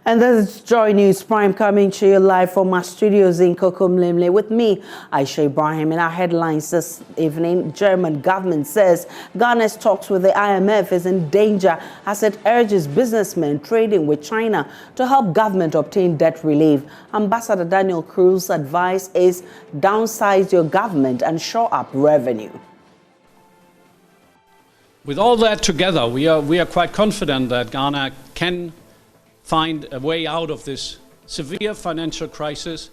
And this is Joy News Prime coming to you live from our studios in Kokomlemle with me, Aisha Ibrahim. In our headlines this evening, German government says Ghana's talks with the IMF is in danger as it urges businessmen trading with China to help government obtain debt relief. Ambassador Daniel Cruz's advice is downsize your government and shore up revenue. With all that together, we are quite confident that Ghana can find a way out of this severe financial crisis.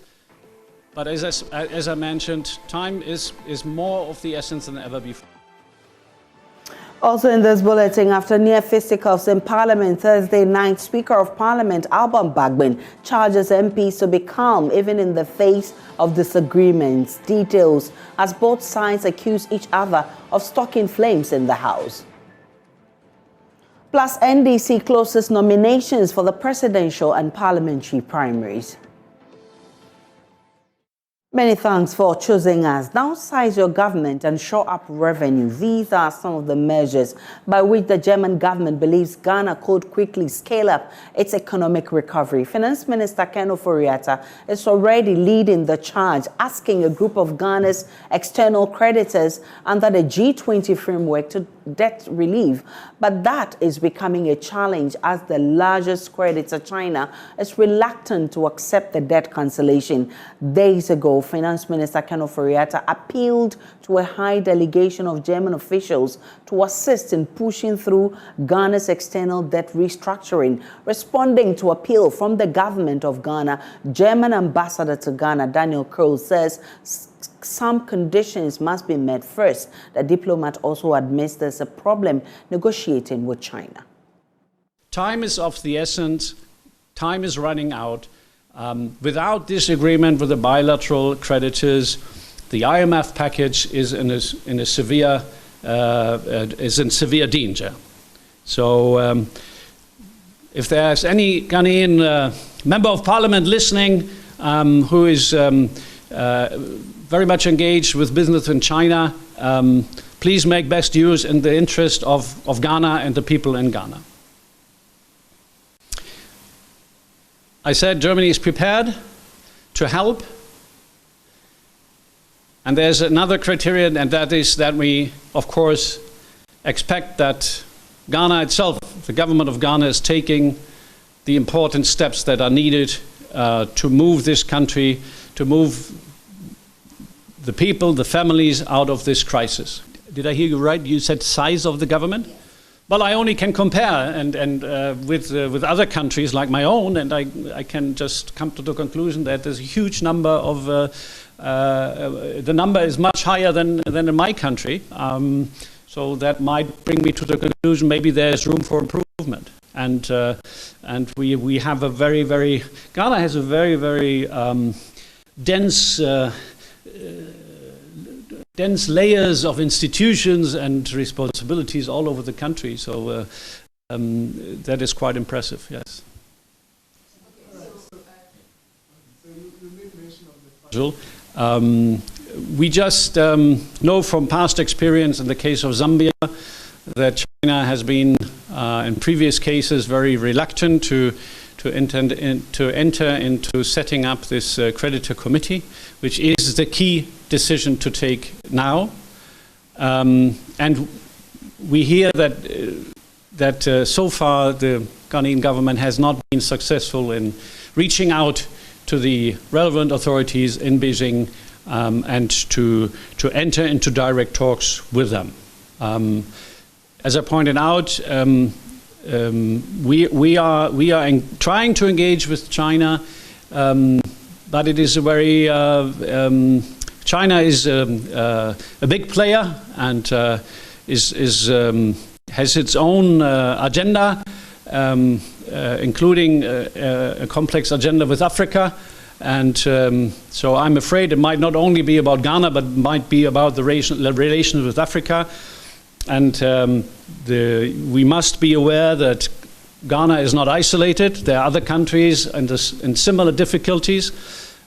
But as I mentioned, time is more of the essence than ever before. Also in this bulletin, after near fisticuffs in Parliament Thursday night, Speaker of Parliament Alban Bagbin charges MPs to be calm even in the face of disagreements. Details as both sides accuse each other of stoking flames in the House. Plus, NDC closes nominations for the presidential and parliamentary primaries. Many thanks for choosing us. Downsize your government and shore up revenue. These are some of the measures by which the German government believes Ghana could quickly scale up its economic recovery. Finance Minister Ken Ofori-Atta is already leading the charge, asking a group of Ghana's external creditors under the G20 framework to debt relief. But that is becoming a challenge as the largest creditor, China, is reluctant to accept the debt cancellation. Days ago, Finance Minister Ken Ofori-Atta appealed to a high delegation of German officials to assist in pushing through Ghana's external debt restructuring. Responding to appeal from the government of Ghana, German ambassador to Ghana, Daniel Cruz, says some conditions must be met first. The diplomat also admits there's a problem negotiating with China. Time is of the essence. Time is running out. Without this agreement with the bilateral creditors, the IMF package is in severe danger. So, if there's any Ghanaian member of parliament listening who is very much engaged with business in China, please make best use in the interest of Ghana and the people in Ghana. I said Germany is prepared to help. And there's another criterion, and that is that we, of course, expect that Ghana itself, the government of Ghana, is taking the important steps that are needed to move this country, to move the people, the families out of this crisis. Did I hear you right? You said size of the government? Yes. Well, I only can compare with other countries like my own, and I can just come to the conclusion that there's a huge number of, the number is much higher than in my country. So that might bring me to the conclusion maybe there's room for improvement. And we have a very, Ghana has a very dense layers of institutions and responsibilities all over the country. So that is quite impressive, yes. We just know from past experience in the case of Zambia that China has been, in previous cases, very reluctant to enter into setting up this creditor committee, which is the key decision to take now. And we hear that so far the Ghanaian government has not been successful in reaching out to the relevant authorities in Beijing and to enter into direct talks with them. As I pointed out, we are trying to engage with China, but it is a very China is a big player and has its own agenda, including a complex agenda with Africa. And so I'm afraid it might not only be about Ghana, but might be about the relations with Africa. And we must be aware that Ghana is not isolated. There are other countries in similar difficulties.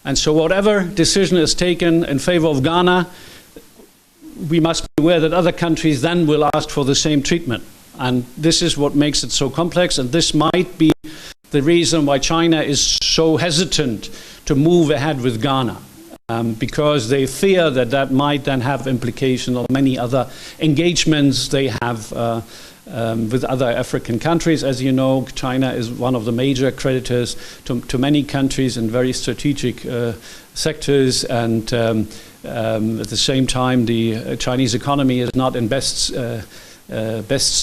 And so whatever decision is taken in favor of Ghana, we must be aware that other countries then will ask for the same treatment. And this is what makes it so complex. And this might be the the reason why China is so hesitant to move ahead with Ghana. Because they fear that that might then have implications on many other engagements they have with other African countries. As you know, China is one of the major creditors to many countries in very strategic sectors, and at the same time, the Chinese economy is not in best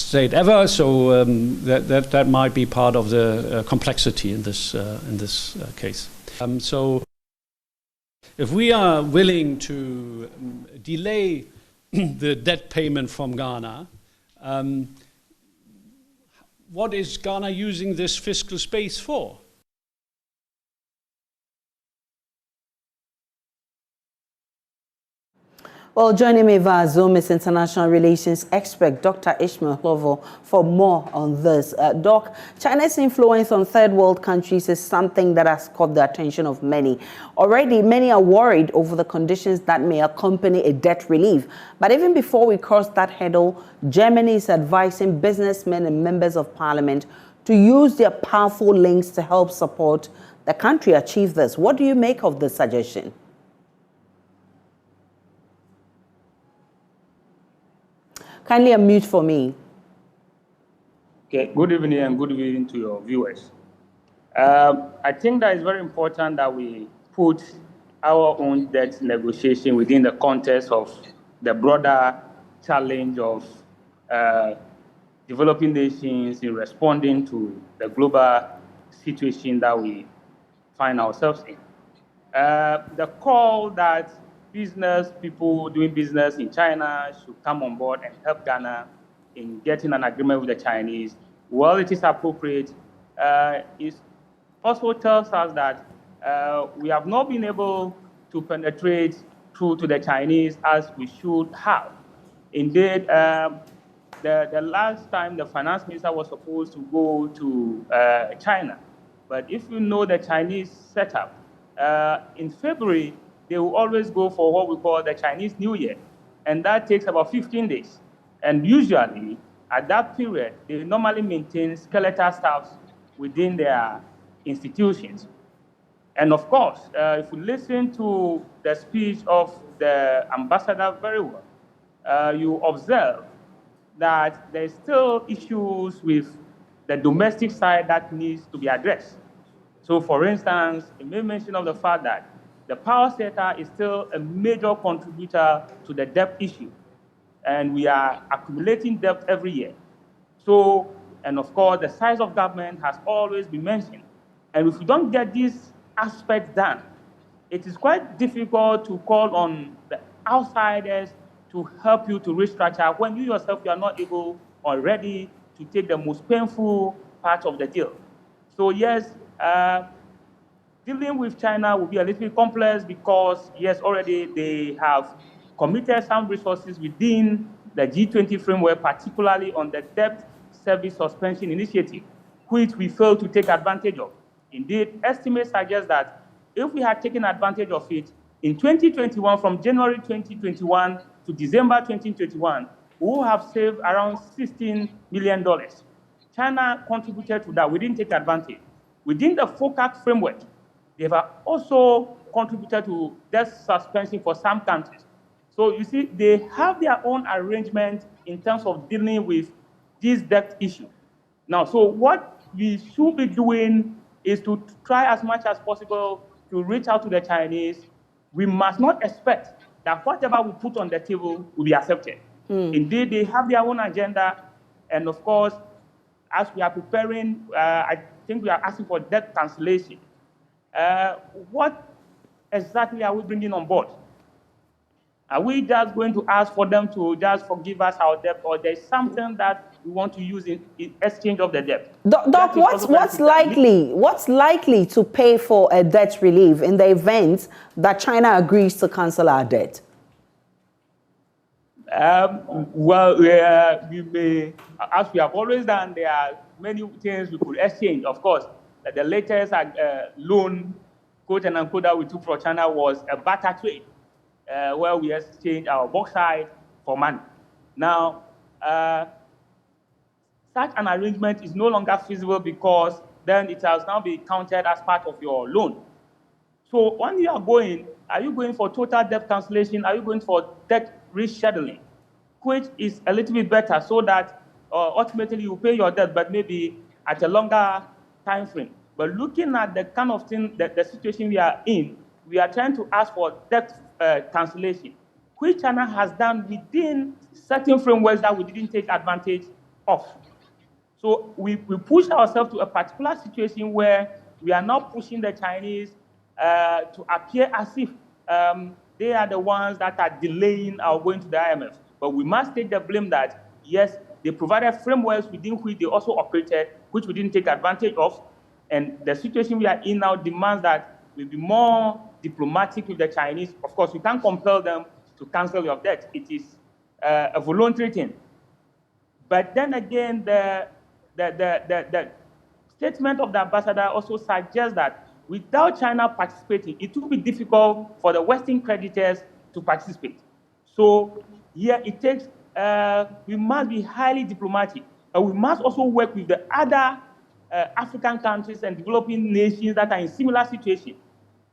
state ever. So that might be part of the complexity in this case. So. If we are willing to delay the debt payment from Ghana, what is Ghana using this fiscal space for? Well, joining me via Zoom is international relations expert Dr. Ishmael for more on this. Doc, China's influence on third world countries is something that has caught the attention of many. Already, many are worried over the conditions that may accompany a debt relief. But even before we cross that hurdle, Germany is advising businessmen and members of parliament to use their powerful links to help support the country achieve this. What do you make of this suggestion? Kindly unmute for me. Okay, good evening and good evening to your viewers. I think that it's very important that we put our own debt negotiation within the context of the broader challenge of developing nations in responding to the global situation that we find ourselves in. The call that business people doing business in China should come on board and help Ghana in getting an agreement with the Chinese, well, it is appropriate. It also tells us that we have not been able to penetrate through to the Chinese as we should have. Indeed, the last time the finance minister was supposed to go to China, but if you know the Chinese setup, in February, they will always go for what we call the Chinese New Year, and that takes about 15 days. And usually, at that period, they normally maintain skeletal staffs within their institutions. And of course, if you listen to the speech of the ambassador very well, you observe that there's still issues with the domestic side that needs to be addressed. So for instance, you made mention of the fact that the power sector is still a major contributor to the debt issue. And we are accumulating debt every year. So, and of course, the size of government has always been mentioned. And if we don't get these aspects done, it is quite difficult to call on the outsiders to help you to restructure when you yourself you are not able or ready to take the most painful part of the deal. So yes, dealing with China will be a little bit complex because, yes, already they have committed some resources within the G20 framework, particularly on the debt service suspension initiative, which we failed to take advantage of. Indeed, estimates suggest that if we had taken advantage of it, in 2021, from January 2021 to December 2021, we will have saved around $16 million. China contributed to that. We didn't take advantage. Within the FOCAC framework, they have also contributed to debt suspension for some countries. So you see, they have their own arrangement in terms of dealing with this debt issue. Now, so what we should be doing is to try as much as possible to reach out to the Chinese. We must not expect that whatever we put on the table will be accepted. Indeed, they have their own agenda. And of course, as we are preparing, I think we are asking for debt cancellation. What exactly are we bringing on board? Are we just going to ask for them to just forgive us our debt, or there's something that we want to use in exchange of the debt? Doc, what's likely to pay for a debt relief in the event that China agrees to cancel our debt? We may, as we have always done, there are many things we could exchange. Of course, the latest loan, quote and unquote, that we took from China was a barter trade, where we exchanged our bauxite for money. Now, such an arrangement is no longer feasible because then it has now been counted as part of your loan. So when you are you going for total debt cancellation? Are you going for debt rescheduling, which is a little bit better so that ultimately you pay your debt, but maybe at a longer time frame. But looking at the kind of thing, the situation we are in, we are trying to ask for debt cancellation, which China has done within certain frameworks that we didn't take advantage of. So we push ourselves to a particular situation where we are now pushing the Chinese to appear as if they are the ones that are delaying our going to the IMF. But we must take the blame that, yes, they provided frameworks within which they also operated, which we didn't take advantage of. And the situation we are in now demands that we be more diplomatic with the Chinese. Of course, you can't compel them to cancel your debt. It is a voluntary thing. But then again, the statement of the ambassador also suggests that without China participating, it will be difficult for the Western creditors to participate. So here it takes, we must be highly diplomatic, and we must also work with the other African countries and developing nations that are in similar situations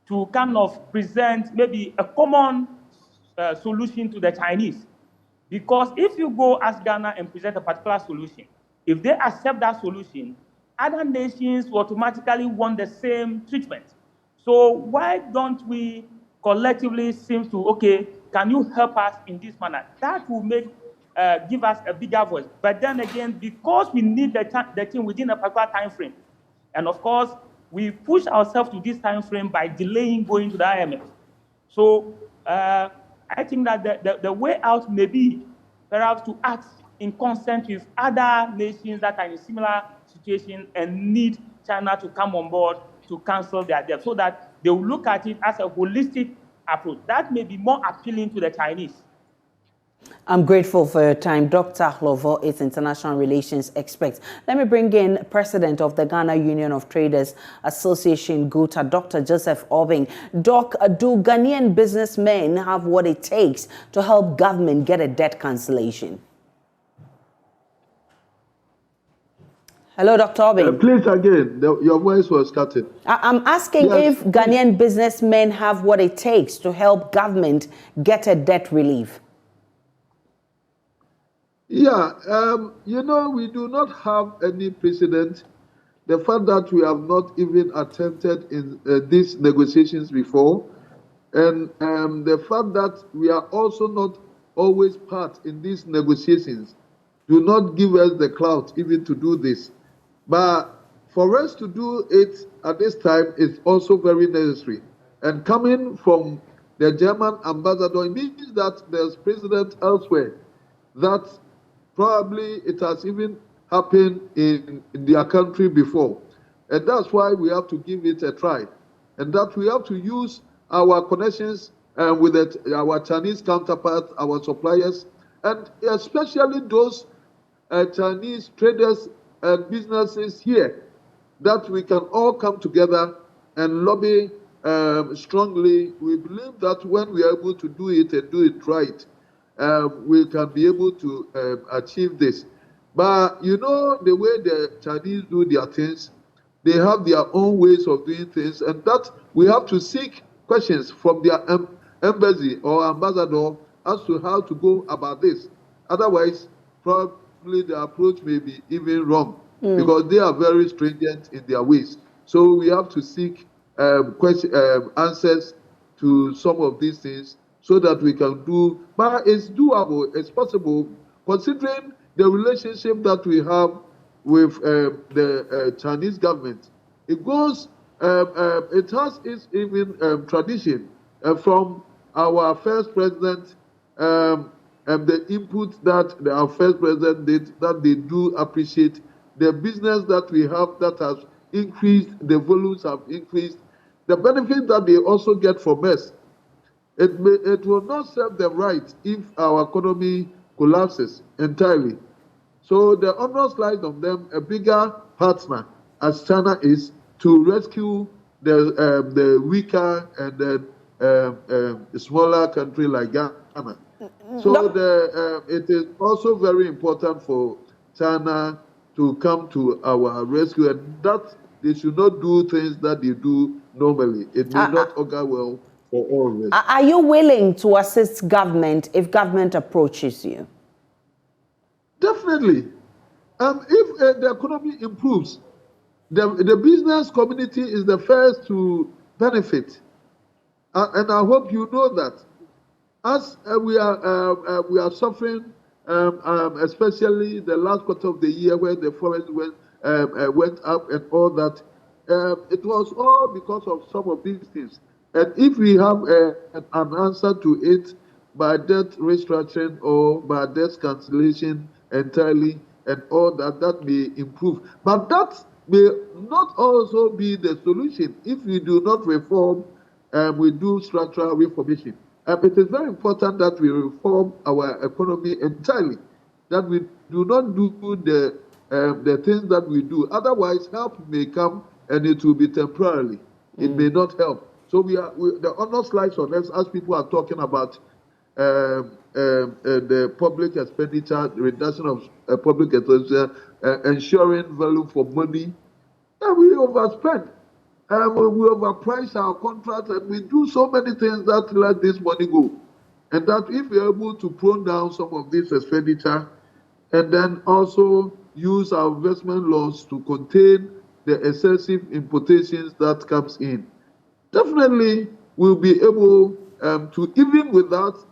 to kind of present maybe a common solution to the Chinese. Because if you go ask Ghana and present a particular solution, if they accept that solution, other nations will automatically want the same treatment. So why don't we collectively seem to, okay, can you help us in this manner? That will give us a bigger voice. But then again, because we need the thing within a particular time frame, and of course, we push ourselves to this time frame by delaying going to the IMF. So I think that the way out may be perhaps to act in concert with other nations that are in similar situation and need China to come on board to cancel their debt, so that they will look at it as a holistic approach. That may be more appealing to the Chinese. I'm grateful for your time. Dr. Hlovo is international relations expert. Let me bring in President of the Ghana Union of Traders Association, GUTA, Dr. Joseph Irving. Doc, do Ghanaian businessmen have what it takes to help government get a debt cancellation? Hello, Dr. Irving. Please again, your voice was cutting. I'm asking if Ghanaian businessmen have what it takes to help government get a debt relief. Yeah, we do not have any precedent. The fact that we have not even attempted in these negotiations before, and the fact that we are also not always part in these negotiations, do not give us the clout even to do this. But for us to do it at this time is also very necessary. And coming from the German ambassador, it means that there's precedent elsewhere that probably it has even happened in their country before. And that's why we have to give it a try. And that we have to use our connections with our Chinese counterparts, our suppliers, and especially those Chinese traders and businesses here, that we can all come together and lobby strongly. We believe that when we are able to do it and do it right, we can be able to achieve this. But you know, the way the Chinese do their things, they have their own ways of doing things, and that we have to seek questions from their embassy or ambassador as to how to go about this. Otherwise, probably the approach may be even wrong, because they are very stringent in their ways. So we have to seek answers to some of these things, so that we can do, but it's doable, it's possible, considering the relationship that we have with the Chinese government. It goes, it has its even tradition from our first president, and the input that our first president did, that they do appreciate the business that we have that has increased, the volumes have increased, the benefit that they also get from us. It will not serve them right if our economy collapses entirely. So the onus lies on them, a bigger partner, as China is, to rescue the weaker and the smaller country like Ghana. So it is also very important for China to come to our rescue, and that they should not do things that they do normally. It may not augur well for all of us. Are you willing to assist government if government approaches you? Definitely. If the economy improves, the business community is the first to benefit. And I hope you know that. As we are suffering, especially the last quarter of the year where the forest went up and all that, it was all because of some of these things. And if we have an answer to it by debt restructuring or by debt cancellation entirely and all that, that may improve. But that may not also be the solution if we do not reform and we do structural reformation. It is very important that we reform our economy entirely, that we do not do the things that we do. Otherwise, help may come and it will be temporarily. It may not help. So the honest lies on us as people are talking about the public expenditure, the reduction of public expenditure, ensuring value for money. And we overspend. We overprice our contracts and we do so many things that let this money go. And that if we're able to prune down some of this expenditure and then also use our investment laws to contain the excessive importations that comes in, definitely we'll be able to, even without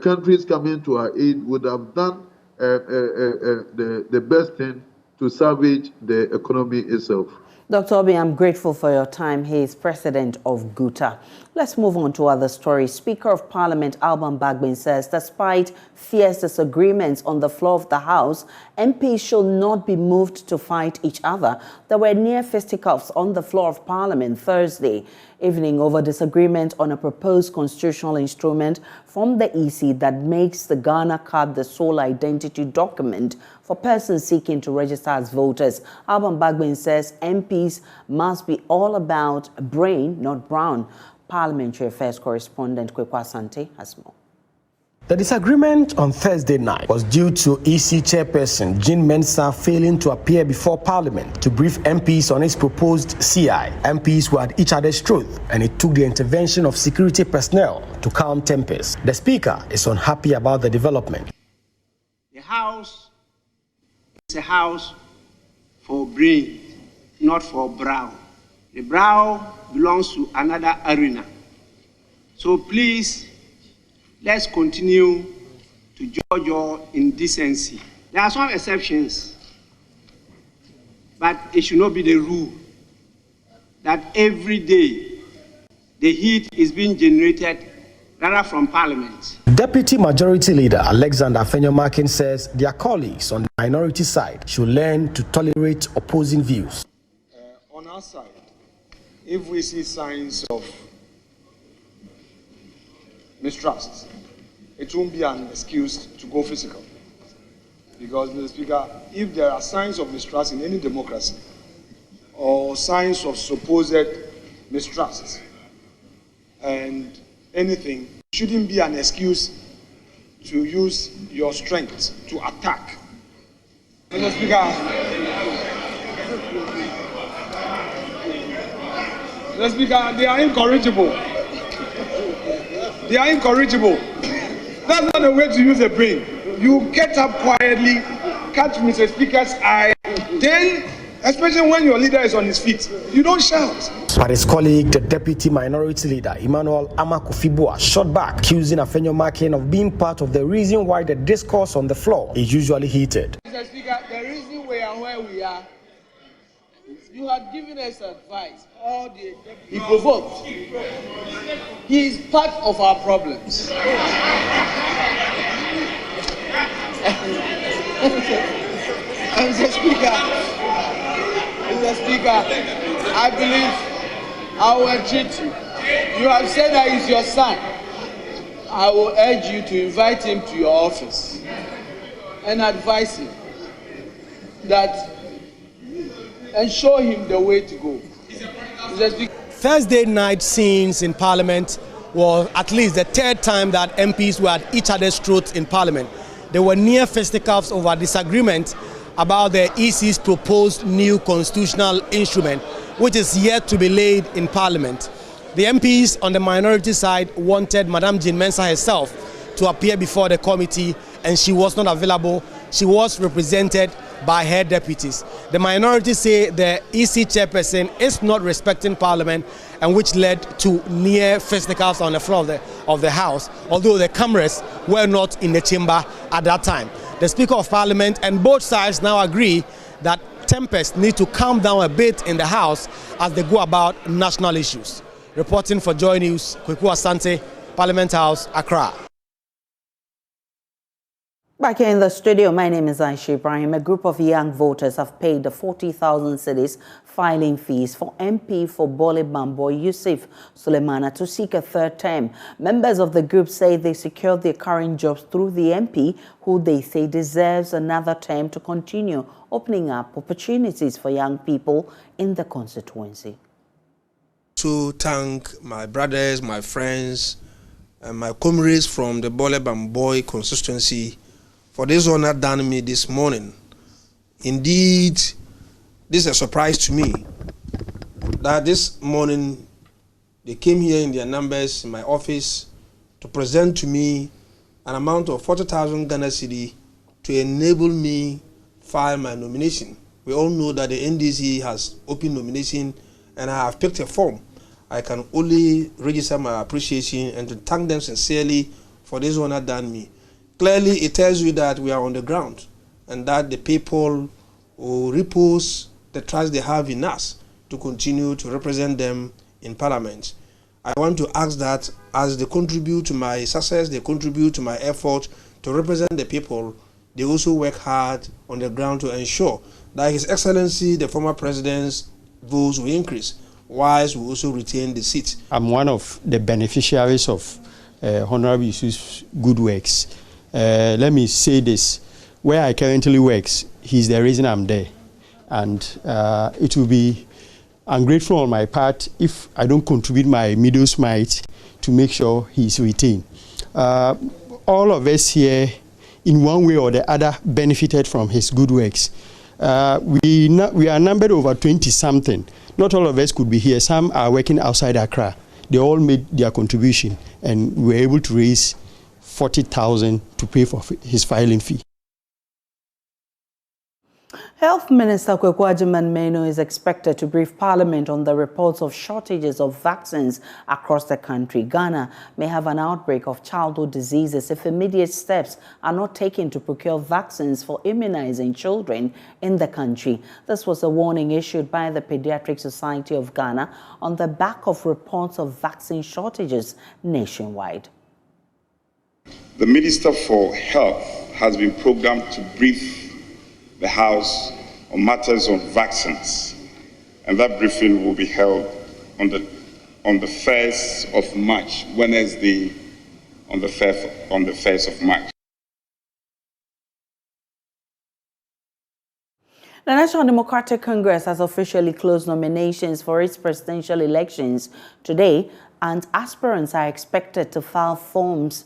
countries coming to our aid, would have done the best thing to salvage the economy itself. Dr. Obi, I'm grateful for your time. He is president of GUTA. Let's move on to other stories. Speaker of Parliament Alban Bagbin says despite fierce disagreements on the floor of the House, MPs should not be moved to fight each other. There were near fisticuffs on the floor of Parliament Thursday evening over disagreement on a proposed constitutional instrument from the EC that makes the Ghana card the sole identity document for persons seeking to register as voters. Alban Bagbin says MPs must be all about brain, not brown. Parliamentary Affairs correspondent Kwekwa Asante has more. The disagreement on Thursday night was due to EC chairperson Jean Mensah failing to appear before Parliament to brief MPs on his proposed CI. MPs were at each other's throat, and it took the intervention of security personnel to calm tempers. The Speaker is unhappy about the development. The House is a house for brain, not for brow. The brow belongs to another arena. So please, let's continue to judge your indecency. There are some exceptions, but it should not be the rule that every day the heat is being generated rather from Parliament. Deputy Majority Leader Alexander Afenyo-Markin says their colleagues on the minority side should learn to tolerate opposing views. On our side, if we see signs of mistrust, it won't be an excuse to go physical. Because, Mr. Speaker, if there are signs of mistrust in any democracy, or signs of supposed mistrust, and anything, it shouldn't be an excuse to use your strength to attack. Mr. Speaker, they are incorrigible. They are incorrigible. That's not the way to use a brain. You get up quietly, catch Mr. Speaker's eye, then, especially when your leader is on his feet, you don't shout. But his colleague, the Deputy Minority Leader, Emmanuel Amakufibua, shot back, accusing Afenyo-Markin of being part of the reason why the discourse on the floor is usually heated. Mr. Speaker, the reason we are where we are, you had given us advice. He provoked. He is part of our problems. Mr. Speaker, I believe I will treat you. You have said that he's your son. I will urge you to invite him to your office and advise him that and show him the way to go. Thursday night scenes in Parliament was at least the third time that MPs were at each other's throats in Parliament. There were near fisticuffs over disagreement about the EC's proposed new constitutional instrument, which is yet to be laid in Parliament. The MPs on the minority side wanted Madam Jean Mensah herself to appear before the committee, and she was not available. She was represented by her deputies. The minority say the EC chairperson is not respecting Parliament, and which led to near fisticuffs on the floor of the House, although the cameras were not in the chamber at that time. The Speaker of Parliament and both sides now agree that tempers need to calm down a bit in the House as they go about national issues. Reporting for Joy News, Kweku Asante, Parliament House, Accra. Back here in the studio, my name is Aisha Ibrahim. A group of young voters have paid the 40,000 cedis filing fees for MP for Bole Bambo Yusuf Sulemana to seek a third term. Members of the group say they secured their current jobs through the MP, who they say deserves another term to continue opening up opportunities for young people in the constituency. To thank my brothers, my friends, and my comrades from the Bole Bambo constituency for this honor done me this morning. Indeed, this is a surprise to me that this morning they came here in their numbers in my office to present to me an amount of 40,000 Ghana cedi to enable me file my nomination. We all know that the NDC has open nomination, and I have picked a form. I can only register my appreciation and to thank them sincerely for this honor done me. Clearly, it tells you that we are on the ground and that the people will repose the trust they have in us to continue to represent them in Parliament. I want to ask that as they contribute to my success, they contribute to my effort to represent the people, they also work hard on the ground to ensure that His Excellency, the former President's votes will increase, whilst we also retain the seat. I'm one of the beneficiaries of Honorable Yusuf's good works. Let me say this, where I currently work, he's the reason I'm there. And it will be ungrateful on my part if I don't contribute my middle might to make sure he's retained. All of us here, in one way or the other, benefited from his good works. We are numbered over 20-something. Not all of us could be here. Some are working outside Accra. They all made their contribution, and we were able to raise 40,000 to pay for his filing fee. Health Minister Kwame Nkrumah is expected to brief Parliament on the reports of shortages of vaccines across the country. Ghana may have an outbreak of childhood diseases if immediate steps are not taken to procure vaccines for immunizing children in the country. This was a warning issued by the Pediatric Society of Ghana on the back of reports of vaccine shortages nationwide. The Minister for Health has been programmed to brief the House on matters of vaccines, and that briefing will be held on the 1st of March, Wednesday, on the 1st of March. The National Democratic Congress has officially closed nominations for its presidential elections today, and aspirants are expected to file forms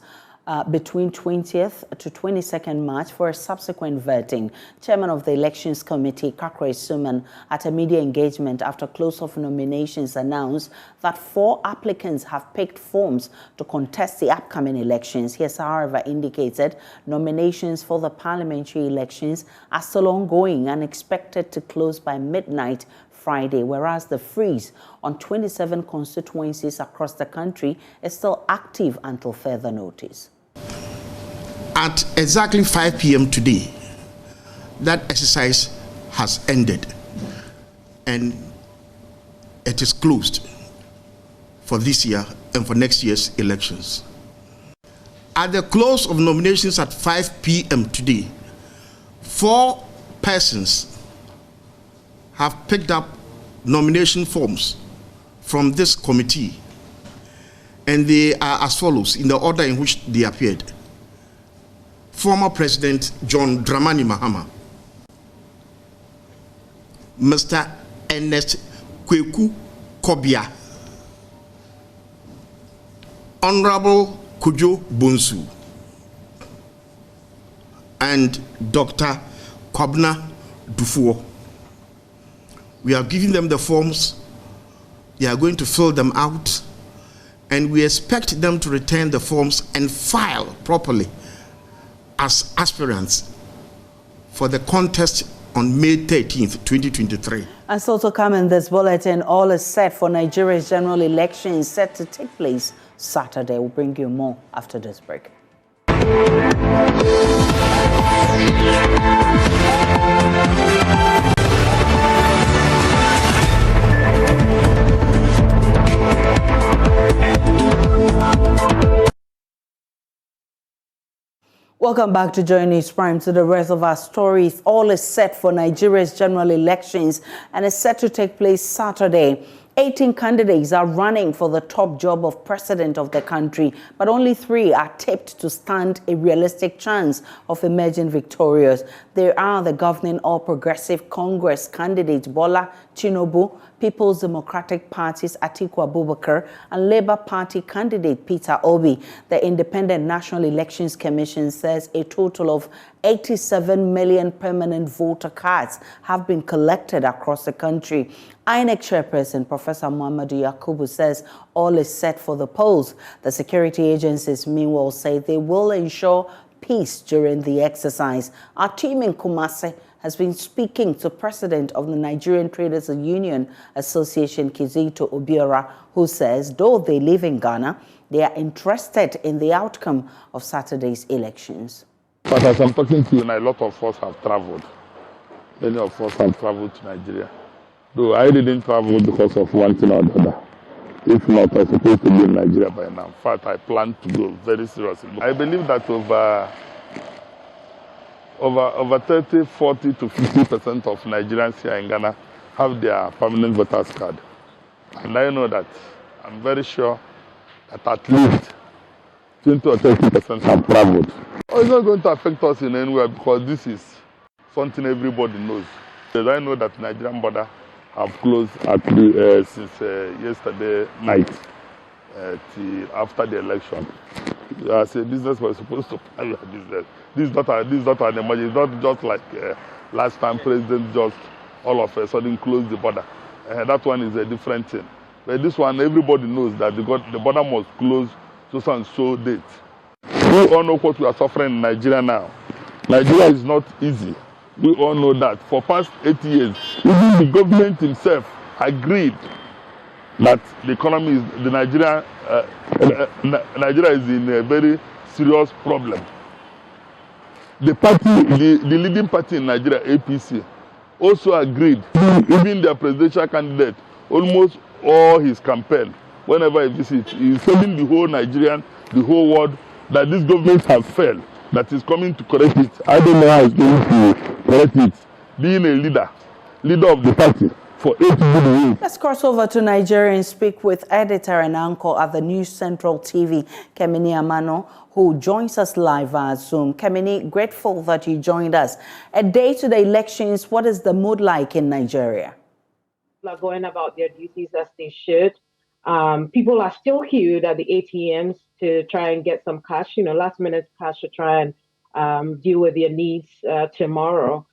between 20th to 22nd March for a subsequent voting. Chairman of the Elections Committee, Kakre Suman, at a media engagement after close of nominations, announced that 4 applicants have picked forms to contest the upcoming elections. He has, however, indicated nominations for the parliamentary elections are still ongoing and expected to close by midnight Friday, whereas the freeze on 27 constituencies across the country is still active until further notice. At exactly 5 p.m. today, that exercise has ended and it is closed for this year and for next year's elections. At the close of nominations at 5 p.m. today, 4 persons have picked up nomination forms from this committee, and they are as follows in the order in which they appeared. Former President John Dramani Mahama, Mr. Ernest Kweku Kobia, Honorable Kujo Bonsu, and Dr. Kwabna Dufuo. We are giving them the forms. They are going to fill them out, and we expect them to return the forms and file properly as aspirants for the contest on May 13th, 2023. And so to come in this bulletin, all is set for Nigeria's general election set to take place Saturday. We'll bring you more after this break. Welcome back to Joy News Prime. To the rest of our stories, all is set for Nigeria's general elections and is set to take place Saturday. 18 candidates are running for the top job of president of the country, but only 3 are tipped to stand a realistic chance of emerging victorious. They are the governing All Progressive Congress candidate Bola Tinubu, People's Democratic Party's Atiku Abubakar, and Labour Party candidate Peter Obi. The Independent National Elections Commission says a total of 87 million permanent voter cards have been collected across the country. INEC chairperson Professor Muhammadu Yakubu says all is set for the polls. The security agencies meanwhile say they will ensure peace during the exercise. Our team in Kumasi has been speaking to President of the Nigerian Traders Union Association, Kizito Obiora, who says though they live in Ghana, they are interested in the outcome of Saturday's elections. But as I'm talking to you now, a lot of us have traveled. Many of us have traveled to Nigeria. Though I didn't travel because of one thing or the other. If not, I was supposed to be in Nigeria by now. In fact, I plan to go very seriously. I believe that over 30, 40 to 50% of Nigerians here in Ghana have their permanent voters card. And I know that, I'm very sure that at least 20 or 30% have traveled. It's not going to affect us in any way because this is something everybody knows. I know that Nigerian border have closed since yesterday night till after the election. As a business, we're supposed to plan your business. This is not an emergency. It's not just like last time President just all of a sudden closed the border. That one is a different thing. But this one, everybody knows that the border must close so and so date. We all know what we are suffering in Nigeria now. Nigeria is not easy. We all know that. For past 8 years, even the government himself agreed that the economy is, Nigeria is in a very serious problem. The party, the leading party in Nigeria, APC, also agreed. Even their presidential candidate, almost all his campaign, whenever he visits, he is telling the whole Nigerian, the whole world, that this government has failed, that is coming to correct it. I don't know how it's going to correct it. Being a leader of the party for 8 good years. Let's cross over to Nigeria and speak with editor and anchor at the News Central TV, Camini Amano, who joins us live via Zoom. Camini, grateful that you joined us. A day to the elections, what is the mood like in Nigeria? People are going about their duties as they should. People are still queued at the ATMs to try and get some cash, last minute cash to try and deal with their needs tomorrow.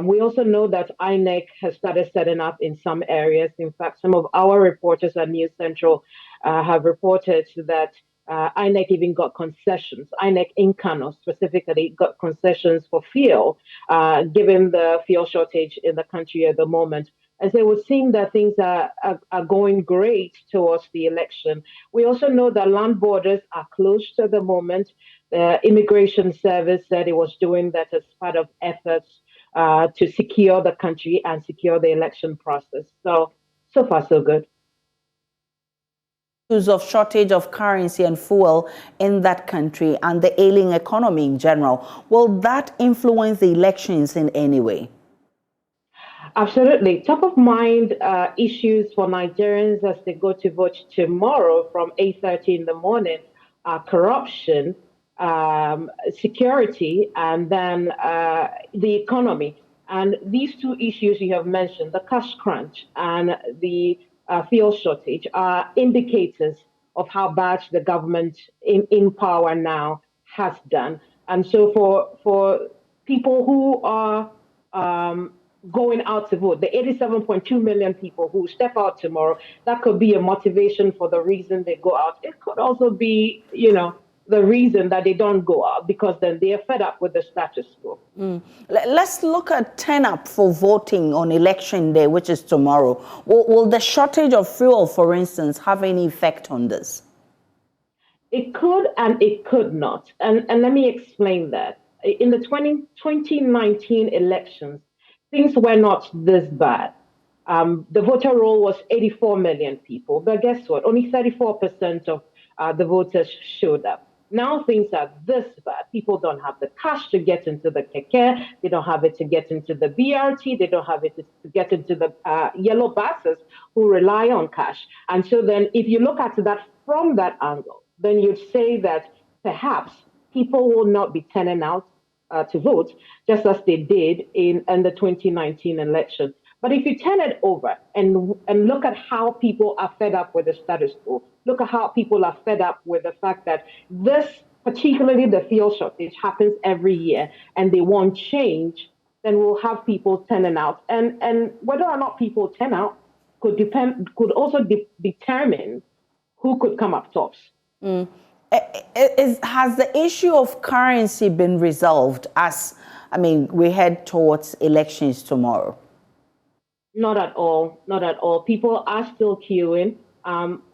We also know that INEC has started setting up in some areas. In fact, some of our reporters at News Central have reported that INEC even got concessions. INEC in Kano specifically got concessions for fuel, given the fuel shortage in the country at the moment. And so it would seem that things are going great towards the election. We also know that land borders are closed at the moment. The Immigration Service said it was doing that as part of efforts to secure the country and secure the election process. So far, so good. Issues of shortage of currency and fuel in that country and the ailing economy in general. Will that influence the elections in any way? Absolutely. Top of mind issues for Nigerians as they go to vote tomorrow from 8:30 in the morning are corruption, security, and then the economy. And these two issues you have mentioned, the cash crunch and the fuel shortage, are indicators of how bad the government in power now has done. And so for people who are going out to vote, the 87.2 million people who step out tomorrow, that could be a motivation for the reason they go out. It could also be, the reason that they don't go out because then they are fed up with the status quo. Let's look at turn up for voting on election day, which is tomorrow. Will the shortage of fuel, for instance, have any effect on this? It could and it could not. And let me explain that. In the 2019 elections, things were not this bad. The voter roll was 84 million people, but guess what? Only 34% of the voters showed up. Now things are this bad. People don't have the cash to get into the keke. They don't have it to get into the BRT. They don't have it to get into the yellow buses who rely on cash. And so then if you look at that from that angle, then you'd say that perhaps people will not be turning out to vote just as they did in the 2019 election. But if you turn it over and look at how people are fed up with the status quo, look at how people are fed up with the fact that this, particularly the fuel shortage, happens every year and they want change, then we'll have people turning out. And whether or not people turn out could also determine who could come up tops. Has the issue of currency been resolved as, we head towards elections tomorrow? Not at all. Not at all. People are still queuing.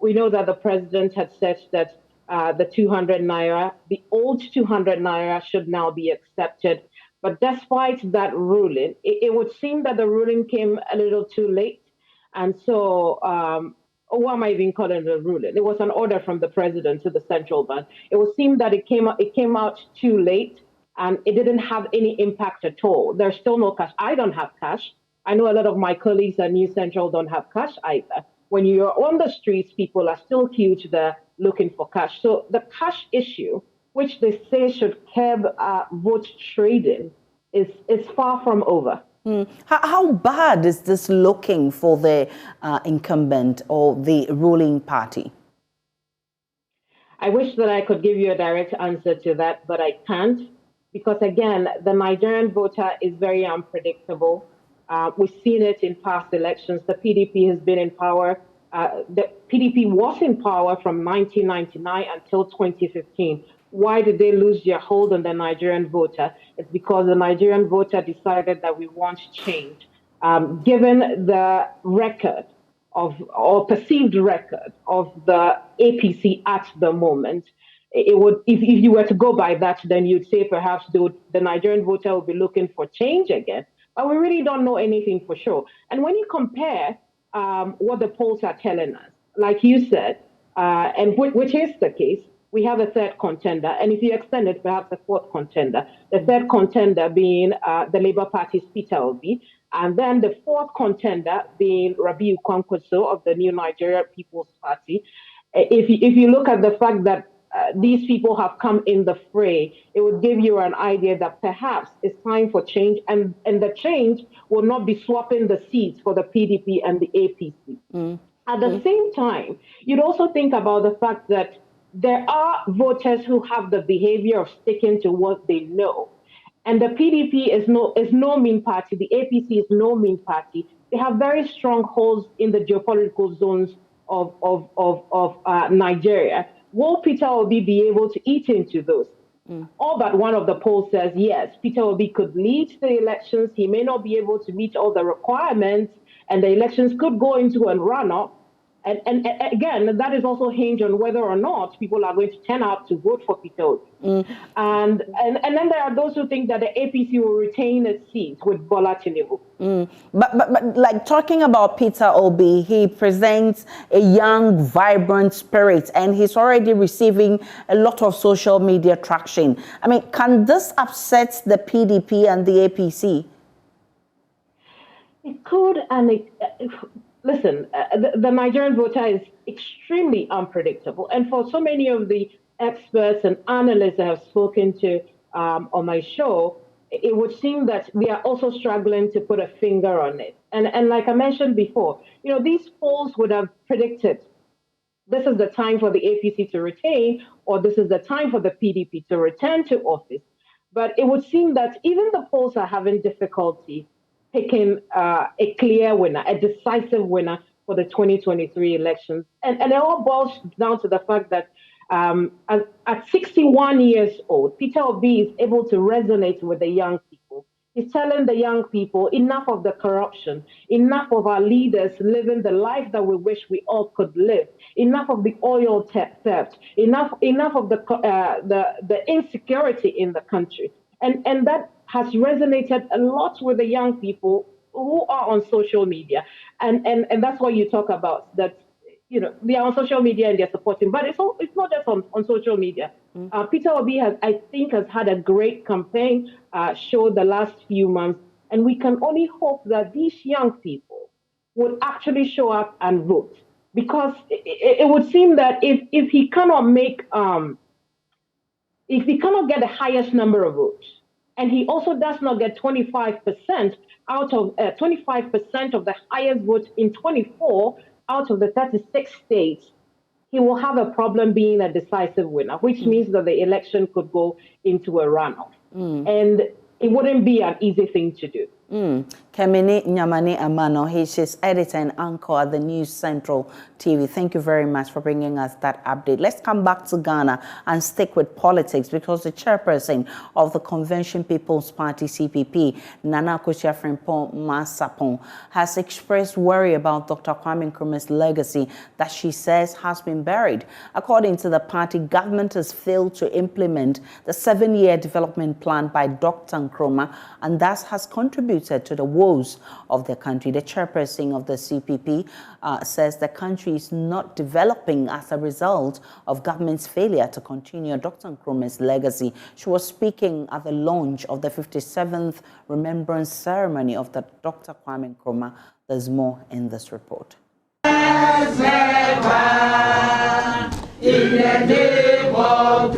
We know that the president had said that the 200 naira, the old 200 naira should now be accepted. But despite that ruling, it would seem that the ruling came a little too late. And so, what am I even calling it a ruling? It was an order from the president to the central bank. It would seem that it came out too late and it didn't have any impact at all. There's still no cash. I don't have cash. I know a lot of my colleagues at New Central don't have cash either. When you're on the streets, people are still queued there looking for cash. So the cash issue, which they say should curb vote trading, is far from over. How bad is this looking for the incumbent or the ruling party? I wish that I could give you a direct answer to that, but I can't. Because again, the Nigerian voter is very unpredictable. We've seen it in past elections. The PDP has been in power. The PDP was in power from 1999 until 2015. Why did they lose their hold on the Nigerian voter? It's because the Nigerian voter decided that we want change. Given the record or perceived record of the APC at the moment, it would, if you were to go by that, then you'd say perhaps the Nigerian voter will be looking for change again. But we really don't know anything for sure. And when you compare what the polls are telling us, like you said, and which is the case, we have a third contender. And if you extend it, perhaps a fourth contender. The third contender being the Labour Party's Peter Obi. And then the fourth contender being Rabiu Kwankwaso of the New Nigeria People's Party. If you look at the fact that these people have come in the fray, it would give you an idea that perhaps it's time for change, and the change will not be swapping the seats for the PDP and the APC. At the same time, you'd also think about the fact that there are voters who have the behavior of sticking to what they know. And the PDP is no mean party. The APC is no mean party. They have very strong holds in the geopolitical zones of Nigeria. Will Peter Obi be able to eat into those? All but one of the polls says yes, Peter Obi could lead the elections. He may not be able to meet all the requirements, and the elections could go into a runoff. And again, that is also hinged on whether or not people are going to turn out to vote for Peter Obi. And then there are those who think that the APC will retain its seat with Bola Tinubu. But like talking about Peter Obi, he presents a young, vibrant spirit, and he's already receiving a lot of social media traction. Can this upset the PDP and the APC? It could, and listen, the Nigerian voter is extremely unpredictable. And for so many of the experts and analysts I have spoken to on my show, it would seem that they are also struggling to put a finger on it. And like I mentioned before, these polls would have predicted this is the time for the APC to retain, or this is the time for the PDP to return to office. But it would seem that even the polls are having difficulty picking a clear winner, a decisive winner for the 2023 elections. And it all boils down to the fact that at 61 years old, Peter Obi is able to resonate with the young people. He's telling the young people, enough of the corruption, enough of our leaders living the life that we wish we all could live, enough of the oil theft, enough of the insecurity in the country. And that has resonated a lot with the young people who are on social media. And that's what you talk about, that they are on social media and they're supporting, but it's not just on social media. Peter Obi has had a great campaign show the last few months, and we can only hope that these young people would actually show up and vote, because it would seem that if he cannot get the highest number of votes, and he also does not get 25% out of 25% of the highest votes in 24 out of the 36 states, he will have a problem being a decisive winner, which means that the election could go into a runoff. And it wouldn't be an easy thing to do. Camini Amano, he's editor and anchor at the News Central TV. Thank you very much for bringing us that update. Let's come back to Ghana and stick with politics, because the chairperson of the Convention People's Party, CPP, Nana Akosua-Frimpong Masapong, has expressed worry about Dr. Kwame Nkrumah's legacy that she says has been buried. According to the party, government has failed to implement the 7-year development plan by Dr. Nkrumah, and thus has contributed to the woes of the country. The chairperson of the CPP says the country is not developing as a result of government's failure to continue Dr. Nkrumah's legacy. She was speaking at the launch of the 57th Remembrance Ceremony of the Dr. Kwame Nkrumah. There's more in this report. In the name of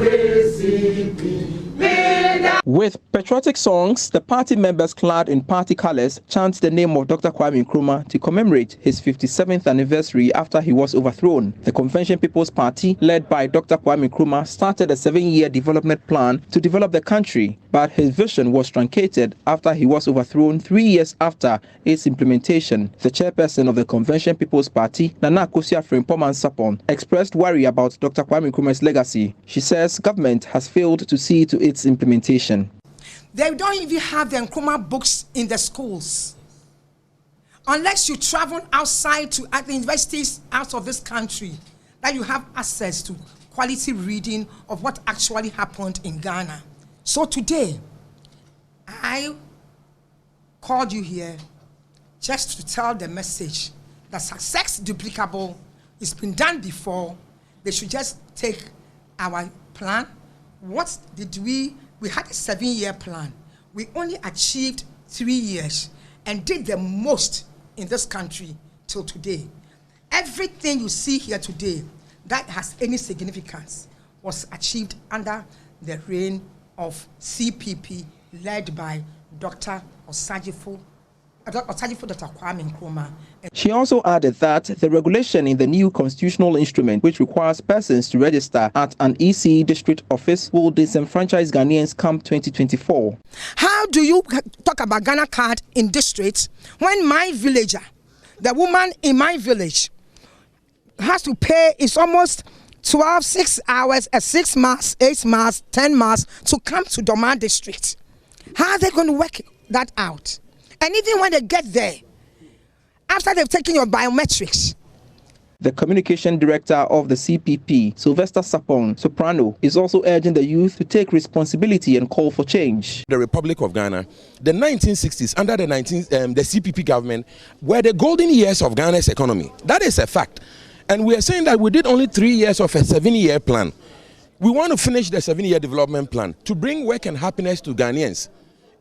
With patriotic songs, the party members clad in party colors chant the name of Dr. Kwame Nkrumah to commemorate his 57th anniversary after he was overthrown. The Convention People's Party, led by Dr. Kwame Nkrumah, started a 7-year development plan to develop the country, but his vision was truncated after he was overthrown 3 years after its implementation. The chairperson of the Convention People's Party, Nana Akosua-Frimpong Masapong, expressed worry about Dr. Kwame Nkrumah's legacy. She says government has failed to see to its implementation. They don't even have the Nkrumah books in the schools. Unless you travel outside to at the universities out of this country, that you have access to quality reading of what actually happened in Ghana. So today, I called you here just to tell the message that success duplicable. It's been done before. They should just take our plan. What did we had a 7-year plan. We only achieved 3 years and did the most in this country till today. Everything you see here today that has any significance was achieved under the reign of CPP, led by Dr. Osajifo Dr. Kwame Nkrumah. She also added that the regulation in the new constitutional instrument, which requires persons to register at an EC district office, will disenfranchise Ghanaians come 2024. How do you talk about Ghana card in districts when my villager, the woman in my village, has to pay, it's almost 6 hours, 6 miles, 8 miles, 10 miles to come to Doma district? How are they going to work that out? And even when they get there, after they've taken your biometrics. The communication director of the CPP, Sylvester Sapong Soprano, is also urging the youth to take responsibility and call for change. The Republic of Ghana, the 1960s, under the CPP government, were the golden years of Ghana's economy. That is a fact. And we are saying that we did only 3 years of a 7-year plan. We want to finish the 7-year development plan to bring work and happiness to Ghanaians.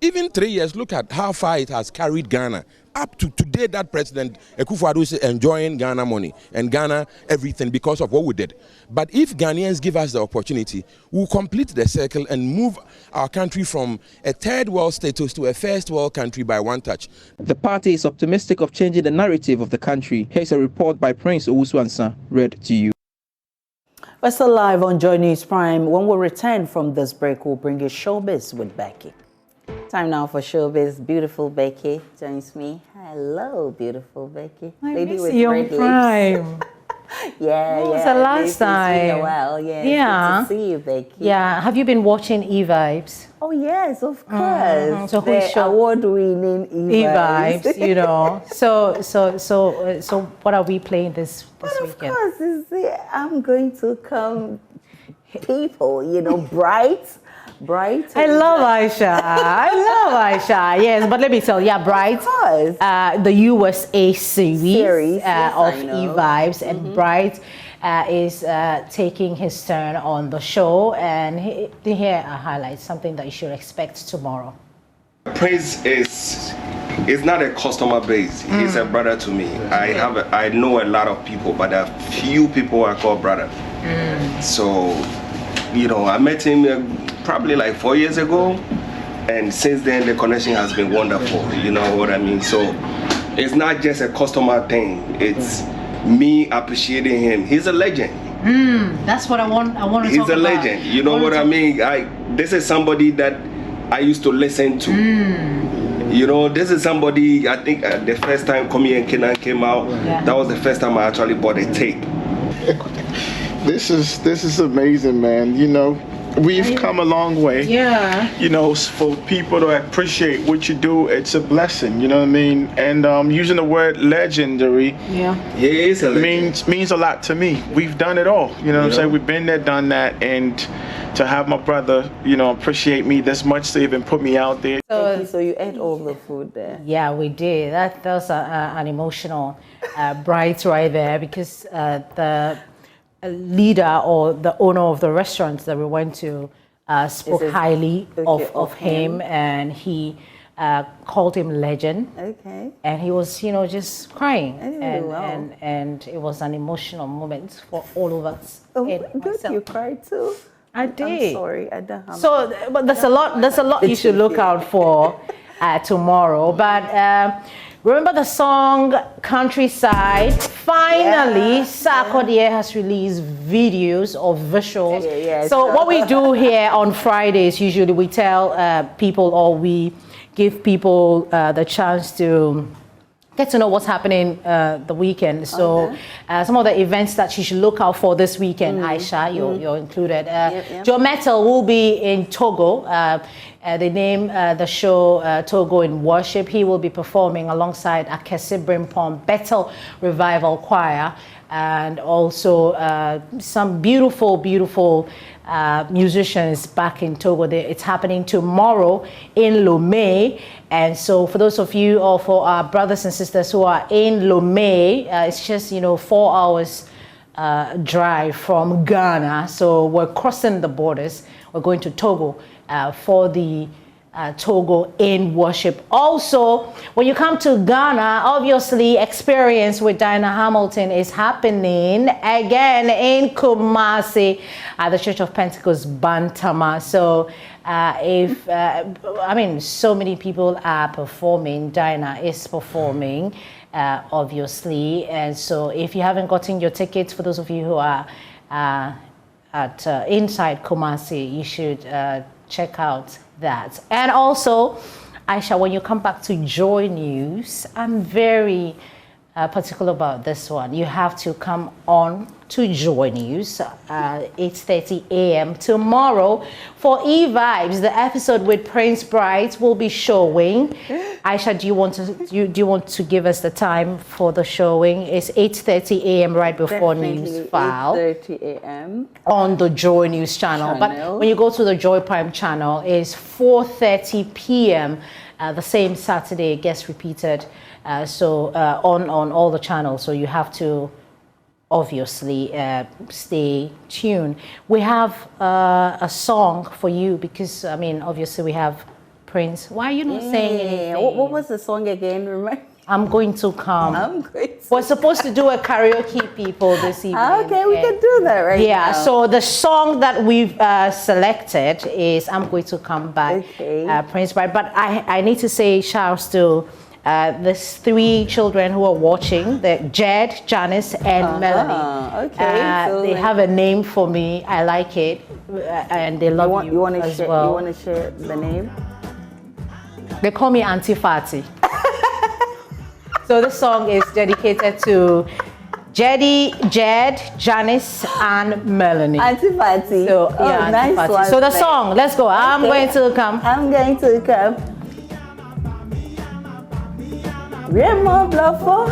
Even 3 years, look at how far it has carried Ghana. Up to today, that President Akufo-Addo is enjoying Ghana money and Ghana everything because of what we did. But if Ghanaians give us the opportunity, we'll complete the circle and move our country from a third world status to a first world country by one touch. The party is optimistic of changing the narrative of the country. Here's a report by Prince Owusu-Ansah, read to you. We're still live on Joy News Prime. When we return from this break, we'll bring you Showbiz with Becky. Time now for Showbiz. Beautiful Becky joins me. Hello, beautiful Becky. I Lady miss with you red on Prime. lips. Yeah, What was yeah. the last It's been a time? while. Yeah, Yeah. It's good to see you, Becky. Yeah. Have you been watching E-Vibes? Oh yes, of course. So who is the award-winning E-Vibes, you know. So what are we playing this weekend? Of course, I'm going to come. People, you know, bright. I love Aisha. I love Aisha. Yes, but let me tell you, yeah, Bright. The USA series of E-Vibes, and Bright is taking his turn on the show, and here are highlights, something that you should expect tomorrow. Prince is not a customer base. He's a brother to me. I know a lot of people, but a few people I call brother. So, you know, I met him probably like 4 years ago, and since then the connection has been wonderful. You know what I mean? So it's not just a customer thing. It's me appreciating him. He's a legend. That's what I want to talk about. He's a legend. You know what I mean? This is somebody that I used to listen to. You know, this is somebody, I think the first time Kwame Nkrumah came out, that was the first time I actually bought a tape. This is amazing, man. You know, we've come a long way. Yeah. You know, for people to appreciate what you do, it's a blessing. You know what I mean? And using the word legendary, means a lot to me. We've done it all. You know what I'm saying? We've been there, done that, and to have my brother, you know, appreciate me this much to even put me out there. So you ate all the food there? Yeah, we did. That was an emotional Bright right there, because the leader or the owner of the restaurant that we went to spoke highly of him, and he called him legend. Okay. And he was, you know, just crying, Wow. and it was an emotional moment for all of us. Oh, good, you cried too. I did. I'm sorry, I don't have. So, but there's a lot you should look out for tomorrow. But remember the song Countryside? Finally, Sarkodie has released videos or visuals. So what we do here on Fridays, usually we tell people, or we give people the chance to get to know what's happening the weekend. So some of the events that you should look out for this weekend, Aisha, you're included. Joe Metal will be in Togo. They name the show Togo in Worship. He will be performing alongside Akesi Brimpom Bethel Revival Choir, and also some beautiful musicians back in Togo. It's happening tomorrow in Lomé. And so for those of you, or for our brothers and sisters who are in Lomé, it's just, 4 hours drive from Ghana. So we're crossing the borders. We're going to Togo for the Togo in Worship. Also, when you come to Ghana, obviously Experience with Diana Hamilton is happening again in Kumasi at the Church of Pentecost Bantama. So so many people are performing. Diana is performing, obviously. And so if you haven't gotten your tickets, for those of you who are at inside Kumasi, you should check out that. And also, Aisha, when you come back to Joy News, I'm very particular about this one. You have to come on to Joy News 8:30 a.m. tomorrow for E-Vibes. The episode with Prince Bright will be showing. Aisha, do you want to give us the time for the showing? It's 8:30 a.m. right before News File. 8:30 a.m. on the Joy News channel. But when you go to the Joy Prime channel, it's 4:30 p.m. The same Saturday, it gets repeated. On all the channels. So you have to obviously stay tuned. We have a song for you because, obviously we have Prince. Why are you not saying anything? What was the song again? Remember? I'm going to come. We're supposed to do a karaoke, people, this evening. Okay, we can do that right now. Yeah, so the song that we've selected is I'm Going to Come by Prince Bright. But I need to say shouts to there's 3 children who are watching, Jed, Janice, and Melanie. Okay. They have a name for me. I like it. And they love you as well. You want to share the name? They call me Auntie Fatty. So this song is dedicated to Jed, Janice, and Melanie. Auntie Fatty. So, yeah, nice Fatty. one. So the song, let's go. I'm going to come. Remo Bluffo.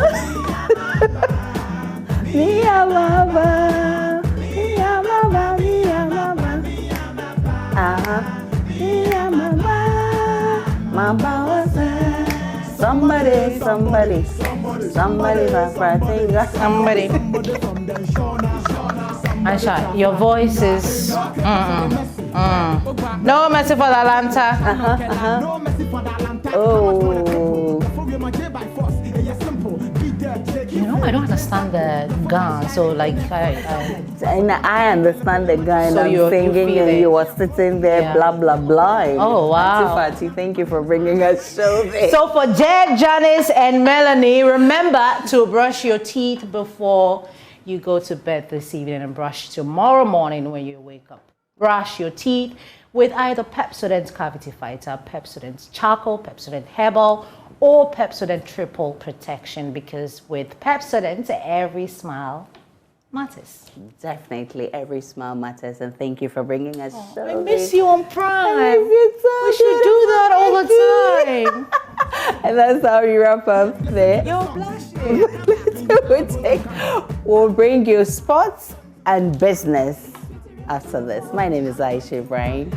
Mia Baba. Mia Baba. Mia Baba. Mia Baba. Mama was there. Somebody. Somebody. Aisha, your voice is. No mercy for the Atlanta. Oh. You know, I don't understand the gun, so like I understand the guy, So and you I'm singing, feel and it. you were sitting there, Yeah. blah blah blah. Oh, wow. Auntie Fatty, thank you for bringing us Showbiz. So for Jed, Janice, and Melanie, remember to brush your teeth before you go to bed this evening and brush tomorrow morning when you wake up. Brush your teeth with either Pepsodent Cavity Fighter, Pepsodent Charcoal, Pepsodent Herbal, or Pepsodent Triple Protection, because with Pepsodent, every smile matters. Definitely, every smile matters, and thank you for bringing us Showbiz. I miss you on Prime. I miss you so We should do that all the time. And that's how we wrap up there. You're blushing. We'll bring you sports and business after this. My name is Aisha Ibrahim.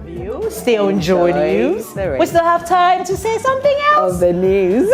You still enjoyed you. The We still have time to say something else. Of the news.